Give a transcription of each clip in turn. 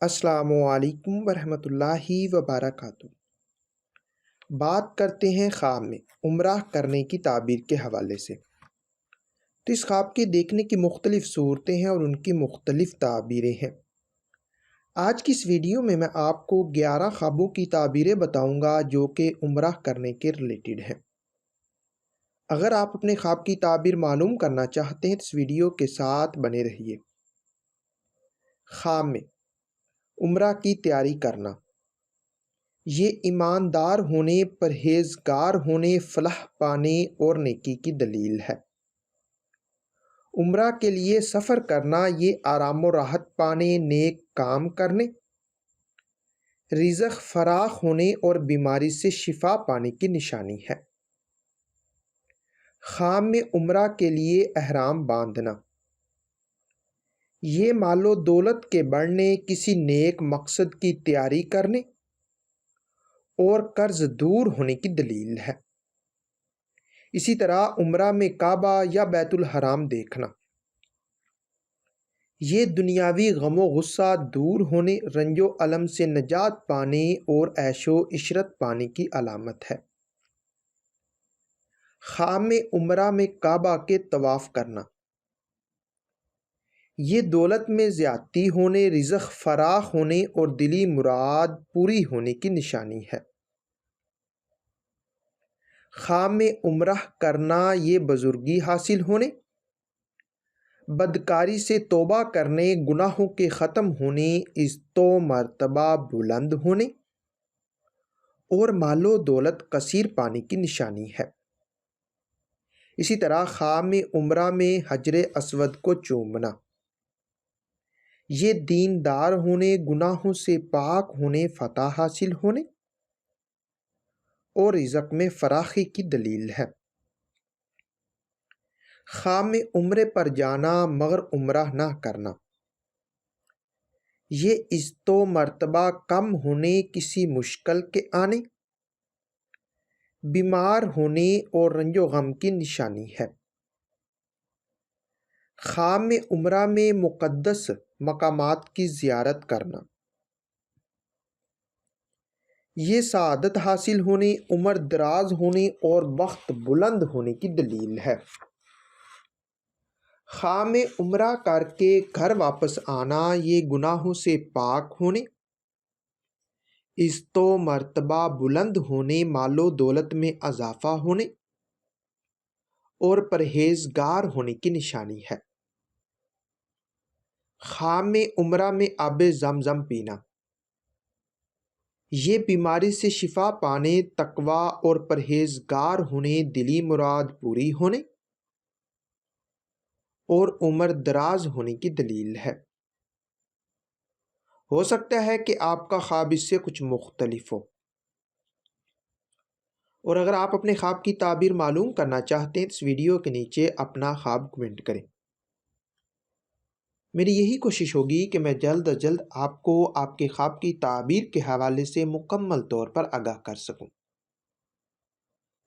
السلام علیکم ورحمۃ اللہ وبرکاتہ۔ بات کرتے ہیں خواب میں عمرہ کرنے کی تعبیر کے حوالے سے۔ تو اس خواب کے دیکھنے کی مختلف صورتیں ہیں اور ان کی مختلف تعبیریں ہیں۔ آج کی اس ویڈیو میں آپ کو 11 خوابوں کی تعبیریں بتاؤں گا جو کہ عمرہ کرنے کے ریلیٹڈ ہیں۔ اگر آپ اپنے خواب کی تعبیر معلوم کرنا چاہتے ہیں تو اس ویڈیو کے ساتھ بنے رہیے۔ خواب میں عمرہ کی تیاری کرنا، یہ ایماندار ہونے، پرہیزگار ہونے، فلاح پانے اور نیکی کی دلیل ہے۔ عمرہ کے لیے سفر کرنا، یہ آرام و راحت پانے، نیک کام کرنے، رزق فراخ ہونے اور بیماری سے شفا پانے کی نشانی ہے۔ خواب میں عمرہ کے لیے احرام باندھنا، یہ مال و دولت کے بڑھنے، کسی نیک مقصد کی تیاری کرنے اور قرض دور ہونے کی دلیل ہے۔ اسی طرح عمرہ میں کعبہ یا بیت الحرام دیکھنا، یہ دنیاوی غم و غصہ دور ہونے، رنج و الم سے نجات پانے اور عیش و عشرت پانے کی علامت ہے۔ خواب میں عمرہ میں کعبہ کے طواف کرنا، یہ دولت میں زیادتی ہونے، رزق فراخ ہونے اور دلی مراد پوری ہونے کی نشانی ہے۔ خواب میں عمرہ کرنا، یہ بزرگی حاصل ہونے، بدکاری سے توبہ کرنے، گناہوں کے ختم ہونے، عزت و مرتبہ بلند ہونے اور مال و دولت کثیر پانے کی نشانی ہے۔ اسی طرح خواب میں عمرہ میں حجر اسود کو چومنا، یہ دیندار ہونے، گناہوں سے پاک ہونے، فتح حاصل ہونے اور رزق میں فراخی کی دلیل ہے۔ خواب میں عمرے پر جانا مگر عمرہ نہ کرنا، یہ عزت و مرتبہ کم ہونے، کسی مشکل کے آنے، بیمار ہونے اور رنج و غم کی نشانی ہے۔ خواب میں عمرہ میں مقدس مقامات کی زیارت کرنا، یہ سعادت حاصل ہونے، عمر دراز ہونے اور بخت بلند ہونے کی دلیل ہے۔ خواب میں عمرہ کر کے گھر واپس آنا، یہ گناہوں سے پاک ہونے، عزت و مرتبہ بلند ہونے، مال و دولت میں اضافہ ہونے اور پرہیزگار ہونے کی نشانی ہے۔ خواب میں عمرہ میں آب زمزم پینا، یہ بیماری سے شفا پانے، تقوی اور پرہیزگار ہونے، دلی مراد پوری ہونے اور عمر دراز ہونے کی دلیل ہے۔ ہو سکتا ہے کہ آپ کا خواب اس سے کچھ مختلف ہو، اور اگر آپ اپنے خواب کی تعبیر معلوم کرنا چاہتے ہیں تو اس ویڈیو کے نیچے اپنا خواب کمنٹ کریں۔ میری یہی کوشش ہوگی کہ میں جلد از جلد آپ کو آپ کے خواب کی تعبیر کے حوالے سے مکمل طور پر آگاہ کر سکوں۔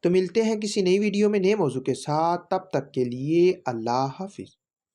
تو ملتے ہیں کسی نئی ویڈیو میں نئے موضوع کے ساتھ، تب تک کے لیے اللہ حافظ۔